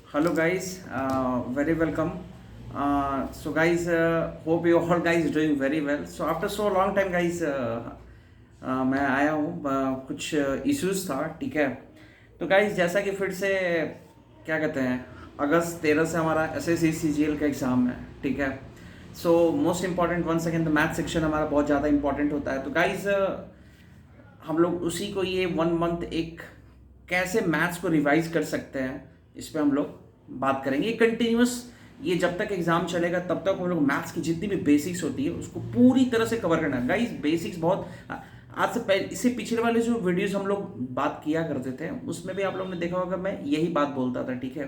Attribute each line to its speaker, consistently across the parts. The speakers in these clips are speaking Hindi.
Speaker 1: Hello guys, very welcome. So guys, hope you all guys doing very well. So after so long time guys, मैं आया हूँ कुछ इश्यूज था, ठीक है। तो गाइज जैसा कि फिर से क्या कहते हैं, अगस्त 13 से हमारा SSC CGL का एग्ज़ाम है, ठीक है। So most important one second math section हमारा बहुत ज़्यादा इंपॉर्टेंट होता है। तो गाइज हम लोग उसी को ये 1 मंथ एक कैसे मैथ्स को रिवाइज कर सकते हैं, इस पर हम लोग बात करेंगे। ये कंटिन्यूस, ये जब तक एग्जाम चलेगा तब तक हम लोग मैथ्स की जितनी भी बेसिक्स होती है उसको पूरी तरह से कवर करना है। गाइस बेसिक्स बहुत, आज से पहले इससे पिछले वाले जो वीडियोस हम लोग बात किया करते थे उसमें भी आप लोगों ने देखा होगा मैं यही बात बोलता था, ठीक है।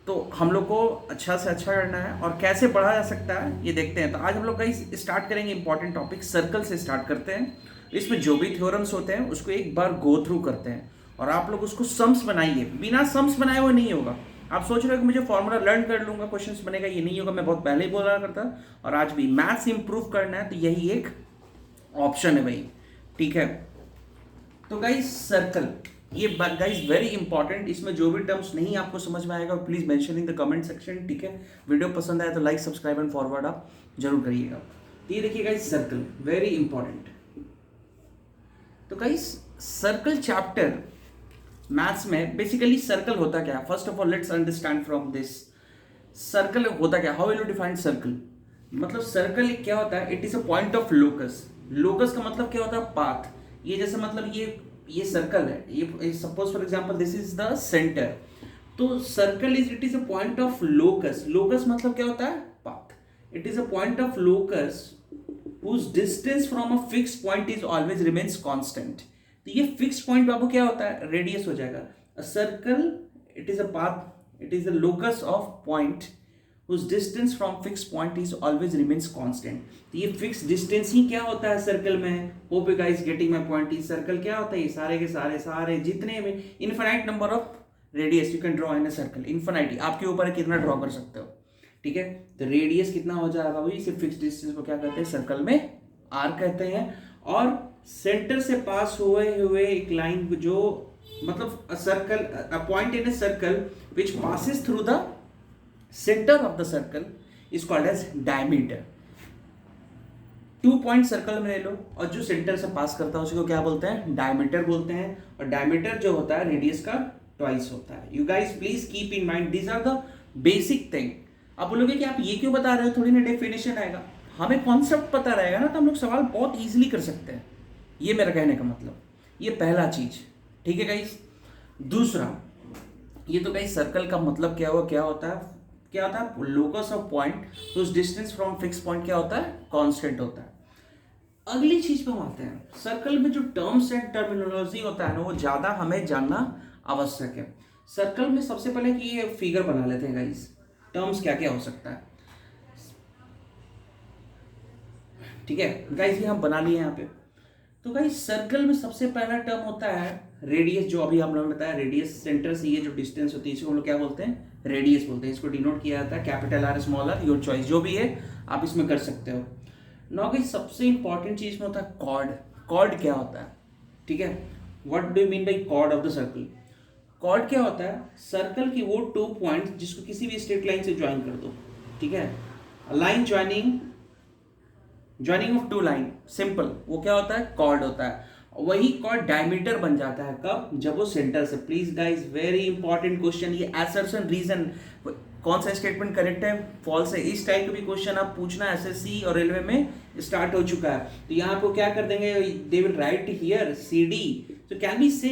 Speaker 1: तो हम लोग को अच्छा से अच्छा करना है और कैसे बढ़ा जा सकता है ये देखते हैं। तो आज हम लोग गाइस स्टार्ट करेंगे इंपॉर्टेंट टॉपिक सर्कल से स्टार्ट करते हैं। इसमें जो भी थ्योरम्स होते हैं उसको एक बार गो थ्रू करते हैं और आप लोग उसको सम्स बनाइए। बिना सम्स बनाए हुए नहीं होगा। आप सोच रहे हो कि मुझे फॉर्मूला लर्न कर लूंगा क्वेश्चंस बनेगा, ये नहीं होगा। मैं बहुत पहले ही बोला करता और आज भी मैथ्स इंप्रूव करना है तो यही एक ऑप्शन है भाई, ठीक है। तो गाइस सर्कल, ये गाइस वेरी इंपॉर्टेंट। इसमें जो भी टर्म्स नहीं आपको समझ में आएगा please mention in the comment section, ठीक है। वीडियो पसंद आया तो लाइक सब्सक्राइब एंड फॉरवर्ड आप जरूर करिएगा। तो ये देखिए गाइस सर्कल वेरी इंपॉर्टेंट। तो गाइस सर्कल चैप्टर मैथ्स में बेसिकली सर्कल होता क्या है, first of all let's understand from this. Circle होता क्या, how will you define circle. मतलब सर्कल क्या होता है, it is a point of locus. Locus का मतलब क्या होता है, पाथ। ये जैसे मतलब ये सर्कल है, ये suppose for example this is the centre. तो circle is, it is a point of locus. Locus मतलब क्या होता है, path. It is a point of locus whose distance from a fixed point is always remains constant। तो ये फिक्स्ड पॉइंट बाबू क्या होता है, रेडियस हो जाएगा। A circle it is a path, it is the locus of point whose distance from fixed point is always remains constant। तो ये फिक्स डिस्टेंस ही क्या होता है सर्कल में। Hope you guys getting my point. ये सर्कल क्या होता है, ये सारे के सारे सारे जितने भी infinite number of radius you can draw in a circle. Infinite आपके ऊपर है कितना ड्रॉ कर सकते हो, ठीक है। तो रेडियस कितना हो जाएगा भाई, इसे फिक्स डिस्टेंस को क्या कहते हैं, सर्कल में आर कहते हैं। और सेंटर से पास हुए हुए एक लाइन जो मतलब a circle, a point in a circle which passes through the centre of the circle is called as diameter. 2 point circle में ले लो और जो सेंटर से पास करता है उसी को क्या बोलते हैं, डायमीटर बोलते हैं। और डायमीटर जो होता है रेडियस का ट्वाइस होता है। You guys please keep in mind this are the basic thing. आप बोलोगे कि आप ये क्यों बता रहे हो, थोड़ी ना डेफिनेशन आएगा। हमें कॉन्सेप्ट पता रहेगा ना तो हम लोग सवाल बहुत इजीली कर सकते हैं। ये मेरा कहने का मतलब, ये पहला चीज, ठीक है गाइस। दूसरा, ये तो गाइस सर्कल का मतलब क्या हुआ, क्या होता है, क्या होता है, लोकस ऑफ पॉइंट उस डिस्टेंस फ्रॉम फिक्स पॉइंट क्या होता है, कांस्टेंट होता है। अगली चीज पे हम आते हैं। सर्कल में जो टर्म्स एंड टर्मिनोलॉजी होता है ना वो ज्यादा हमें जानना आवश्यक है। सर्कल में सबसे पहले कि ये फिगर बना लेते हैं गाइस, टर्म्स क्या क्या हो सकता है, ठीक है गाइस। ये हम बना लिए यहाँ पे। तो गाइस सर्कल में सबसे पहला टर्म होता है रेडियस, जो अभी हम लोगों ने बताया। रेडियस सेंटर से ये जो डिस्टेंस होती है इसको हम लोग क्या बोलते हैं, रेडियस बोलते हैं। इसको डिनोट किया जाता है capital R small R, your choice जो भी है आप इसमें कर सकते हो। नौ गाइस सबसे इंपॉर्टेंट चीज में होता है कॉर्ड। कॉर्ड क्या होता है, ठीक है। What do you mean by chord of the circle. Chord क्या होता है, सर्कल की वो 2 पॉइंट जिसको किसी भी स्ट्रेट लाइन से ज्वाइन कर दो, ठीक है। Line joining of 2 line, simple, वो क्या होता है, कॉर्ड होता है। वही कॉर्ड डायमीटर बन जाता है कब, जब वो सेंटर से, please guys very important question, ये असर्शन रीजन कौन सा स्टेटमेंट करेक्ट है फॉल्स है, इस टाइप का भी क्वेश्चन आप पूछना एसएससी और रेलवे में स्टार्ट हो चुका है। तो यहाँ को क्या कर देंगे, they will write here CD। तो कैन वी से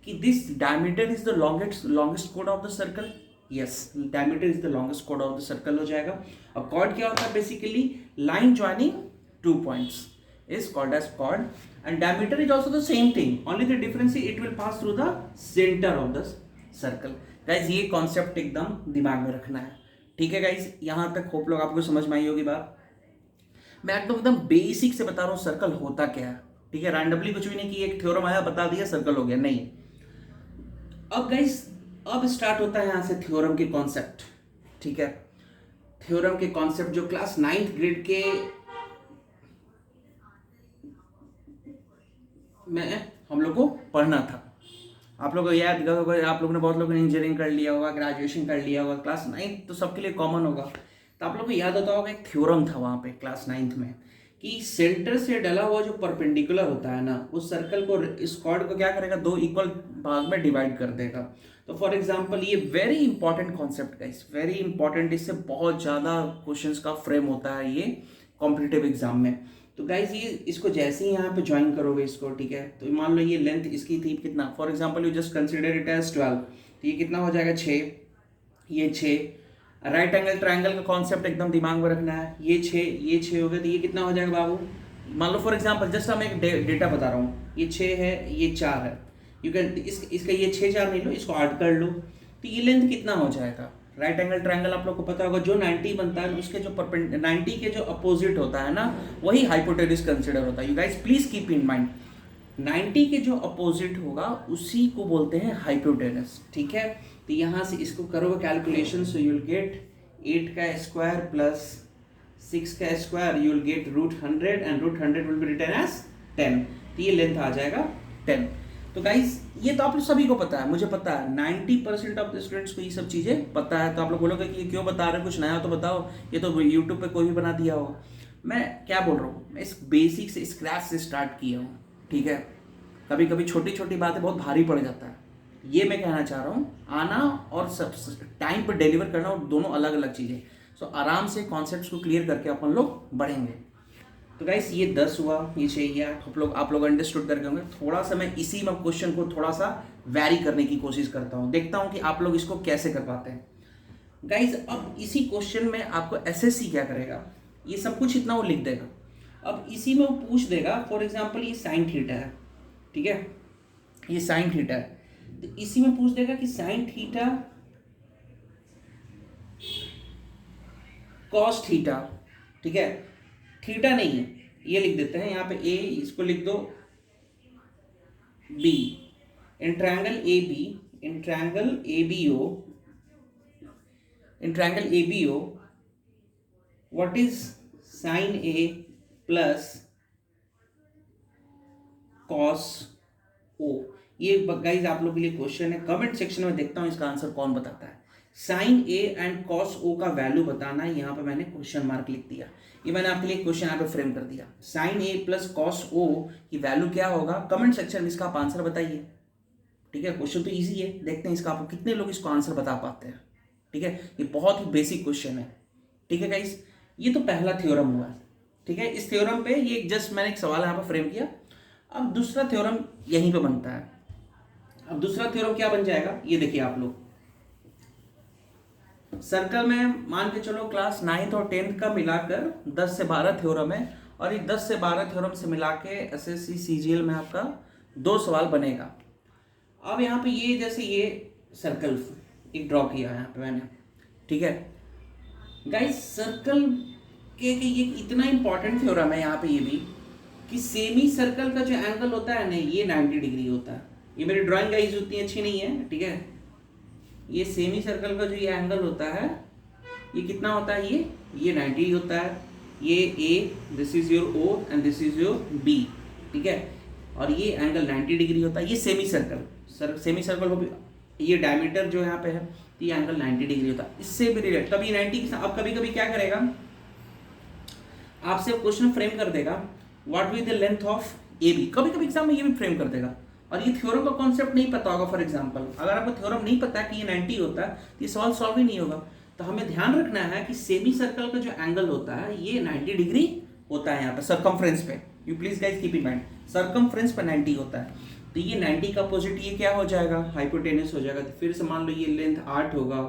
Speaker 1: कि this diameter is the longest code of the circle. Yes, diameter is the longest code of the circle हो जाएगा। अब कॉर्ड क्या होता है, basically line joining 2 points is called as chord, and diameter is also the same thing, only the difference is it will pass through the center of the circle। guys ये कॉन्सेप्ट एकदम दिमाग में रखना है, ठीक है गाइज। यहां तक होप लोग आपको समझ में आई होगी बात। मैं एकदम बेसिक से बता रहा हूँ सर्कल होता क्या है, ठीक है। रैंडमली कुछ भी नहीं कि एक थ्योरम आया बता दिया सर्कल हो गया, नहीं। अब गाइज अब स्टार्ट होता है यहां से थ्योरम के कॉन्सेप्ट, ठीक है। थ्योरम के कॉन्सेप्ट जो क्लास 9th ग्रेड के में हम लोग को पढ़ना था। आप लोगों को याद होगा, आप लोगों ने बहुत लोगों ने इंजीनियरिंग कर लिया होगा, ग्रेजुएशन कर लिया होगा, क्लास 9 तो सबके लिए कॉमन होगा। तो आप लोगों को याद होता होगा एक थ्योरम था वहाँ पे क्लास 9th में, कि सेंटर से डला हुआ जो परपेंडिकुलर होता है ना, उस सर्कल को, इस कॉर्ड को क्या करेगा, 2 इक्वल भाग में डिवाइड कर देगा। तो फॉर एग्जांपल ये very important concept guys, very important, इससे बहुत ज़्यादा क्वेश्चंस का फ्रेम होता है ये कॉम्पिटिटिव एग्जाम में। तो गाइज ये इसको जैसे ही यहाँ पे ज्वाइन करोगे इसको, ठीक है, तो मान लो ये लेंथ इसकी थी कितना, for example you just consider it as 12, तो ये कितना हो जाएगा 6, ये 6। राइट एंगल ट्रायंगल का कॉन्सेप्ट एकदम दिमाग में रखना है, ये 6 हो गया, तो ये कितना हो जाएगा बाबू, मान लो फॉर एग्जाम्पल जस्ट हम एक डेटा बता रहा हूँ, ये 6 है, ये 4 है, यू कैन इसका ये 6 4 नहीं लो, इसको ऐड कर लो, तो ये लेंथ कितना हो जाएगा। राइट एंगल ट्रायंगल आप लोग को पता होगा, जो 90 बनता है उसके जो 90 के जो अपोजिट होता है ना, वही हाइपोटेनस कंसिडर होता है। You guys please keep in mind, 90 के जो अपोजिट होगा उसी को बोलते हैं हाइपोटेनस, ठीक है। तो यहाँ से इसको करोगे calculation, so you will get 8 का स्क्वायर प्लस 6 का square, you will get √100 and √100 will be written as 10, तो ये लेंथ आ जाएगा 10। तो गाइज ये तो आप लोग सभी को पता है, मुझे पता है 90% ऑफ द स्टूडेंट्स को ये सब चीज़ें पता है। तो आप लोग बोलोगे कि क्यों बता रहे हो, कुछ नया तो बताओ, ये तो यूट्यूब पे कोई भी बना दिया होगा। मैं क्या बोल रहा हूँ, मैं इस बेसिक से स्क्रैच से स्टार्ट किया हूँ, ठीक है। कभी कभी छोटी छोटी बातें बहुत भारी पड़ जाता है, ये मैं कहना चाह रहा हूँ। आना और सब टाइम पर डिलीवर करना और दोनों अलग अलग चीज़ें। सो आराम से कॉन्सेप्ट्स को क्लियर करके अपन लोग बढ़ेंगे। तो गाइस ये 10 हुआ, ये 6 आप लोग अंडरस्टूड करके होंगे। थोड़ा सा मैं इसी में क्वेश्चन को थोड़ा सा वैरी करने की कोशिश करता हूँ, देखता हूँ कि आप लोग इसको कैसे कर पाते हैं। गाइस अब इसी क्वेश्चन में आपको एसएससी क्या करेगा, ये सब कुछ इतना वो लिख देगा। अब इसी में वो पूछ देगा, फॉर एग्जाम्पल ये साइन थीटा है, ठीक है, ये साइन थीटा है, तो इसी में पूछ देगा कि साइन थीटा कॉस थीटा, ठीक है, थीटा नहीं है, ये लिख देते हैं यहाँ पे ए, इसको लिख दो B, in triangle A B, in triangle A B O, in triangle A B O what is sine A plus cos O. ये गाइस आप लोग के लिए क्वेश्चन है, कमेंट सेक्शन में देखता हूं इसका आंसर कौन बताता है। साइन ए एंड कॉस ओ का वैल्यू बताना है, यहाँ पे मैंने क्वेश्चन मार्क लिख दिया, ये मैंने आपके लिए क्वेश्चन यहाँ पे फ्रेम कर दिया। साइन ए प्लस कॉस ओ की वैल्यू क्या होगा, कमेंट सेक्शन में इसका आप आंसर बताइए, ठीक है। क्वेश्चन तो इजी है, देखते हैं इसका आपको कितने लोग इसको आंसर बता पाते हैं, ठीक है। ये बहुत ही बेसिक क्वेश्चन है, ठीक है गाइस। ये तो पहला थ्योरम हुआ, ठीक है। इस थ्योरम पे ये जस्ट मैंने एक सवाल यहाँ पे फ्रेम किया। अब दूसरा थ्योरम यहीं पे बनता है। अब दूसरा थ्योरम क्या बन जाएगा, ये देखिए आप लोग, सर्कल में मान के चलो क्लास 9th और 10th का मिलाकर 10 से 12 थ्योरम है, और ये 10 से 12 थ्योरम से मिला के एसएससी सीजीएल में आपका 2 सवाल बनेगा। अब यहाँ पे ये जैसे ये सर्कल एक ड्रॉ किया यहाँ पे मैंने, ठीक है गाइस। सर्कल के ये इतना इंपॉर्टेंट थ्योरम है यहाँ पे ये भी, कि सेमी सर्कल का जो एंगल होता है ना, ये 90 डिग्री होता है। ये मेरी ड्राइंग गाइस उतनी अच्छी नहीं है, ठीक है। ये सेमी सर्कल का जो ये एंगल होता है, ये कितना होता है, ये 90 होता है। ये A, this is your O and this is your B, ठीक है, और ये एंगल 90 डिग्री होता है। ये सेमी सर्कल, सेमी सर्कल को भी ये डायमीटर जो यहाँ पे है, तो ये एंगल 90 डिग्री होता है, इससे भी रिलेटेड। तब ये 90 के साथ, अब कभी कभी क्या करेगा, आपसे क्वेश्चन फ्रेम कर देगा what will the length of A B, कभी कभी एग्जाम में ये भी फ्रेम कर देगा। और ये थ्योरम का कॉन्सेप्ट नहीं पता होगा, फॉर एग्जांपल अगर आपको थ्योरम नहीं पता कि ये 90 होता है, तो ये सवाल सॉल्व ही नहीं होगा। तो हमें ध्यान रखना है कि सेमी सर्कल का जो एंगल होता है ये 90 डिग्री होता है यहाँ पे सर्कमफ्रेंस पे। You please guys keep in mind, circumference पे 90 होता है। तो ये 90 का अपोजिट ये क्या हो जाएगा, हाइपोटेनस हो जाएगा। तो फिर से मान लो ये लेंथ 8 होगा,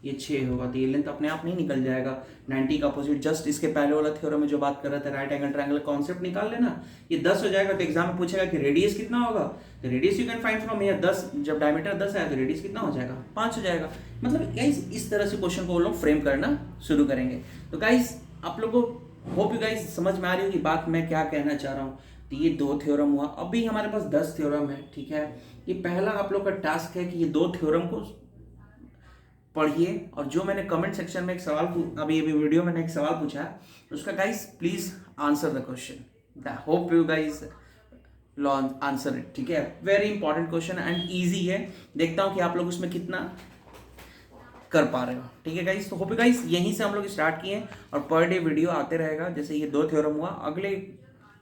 Speaker 1: ये 6 होगा, तो ये लेंथ अपने आप नहीं निकल जाएगा। 90 का अपोजिट जस्ट इसके पहले वाला थ्योरम में जो बात कर रहा था, राइट एंगल ट्रायंगल कॉन्सेप्ट निकाल लेना। ये 10 हो जाएगा, तो एग्जाम में पूछेगा कि रेडियस कितना होगा, तो radius you can find from here 10, जब डायमीटर 10 है तो रेडियस कितना हो जाएगा, 5 हो जाएगा। मतलब गाइस इस तरह से क्वेश्चन को वो लोग फ्रेम करना शुरू करेंगे। तो गाइस आप लोगों को होप यू गाइस समझ में आ रही होगी बात मैं क्या कहना चाह रहा हूँ। तो ये 2 थ्योरम हुआ, अभी हमारे पास 10 थ्योरम है, ठीक है। ये पहला आप लोग का टास्क है कि ये 2 थ्योरम को पढ़िए, और जो मैंने कमेंट सेक्शन में एक सवाल अभी वीडियो में एक सवाल पूछा है, उसका guys please answer the question. Hope you guys answer it. ठीक है, very important question and easy है। देखता हूँ कि आप लोग उसमें कितना कर पा रहे हो। ठीक है गाइस, तो होप गाइस यहीं से हम लोग स्टार्ट किए और पर डे वीडियो आते रहेगा। जैसे ये 2 थ्योरम हुआ, अगले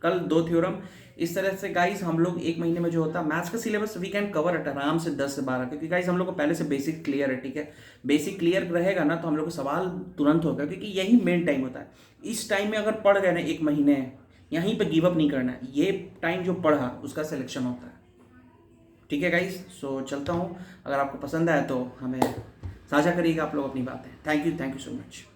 Speaker 1: कल 2 थ्योरम, इस तरह से गाइस हम लोग एक महीने में जो होता है मैथ्स का syllabus we can cover at आराम से 10 से 12, क्योंकि गाइस हम लोग को पहले से बेसिक क्लियर है। ठीक है, बेसिक क्लियर रहेगा ना तो हम लोग को सवाल तुरंत होगा, क्योंकि यही मेन टाइम होता है। इस टाइम में अगर पढ़ गए ना एक महीने, यहीं पे गिव अप नहीं करना है। ये टाइम जो पढ़ा उसका सिलेक्शन होता है। ठीक है गाइस, सो चलता हूँ। अगर आपको पसंद आया तो हमें साझा करिएगा आप लोग अपनी बातें। Thank you so much.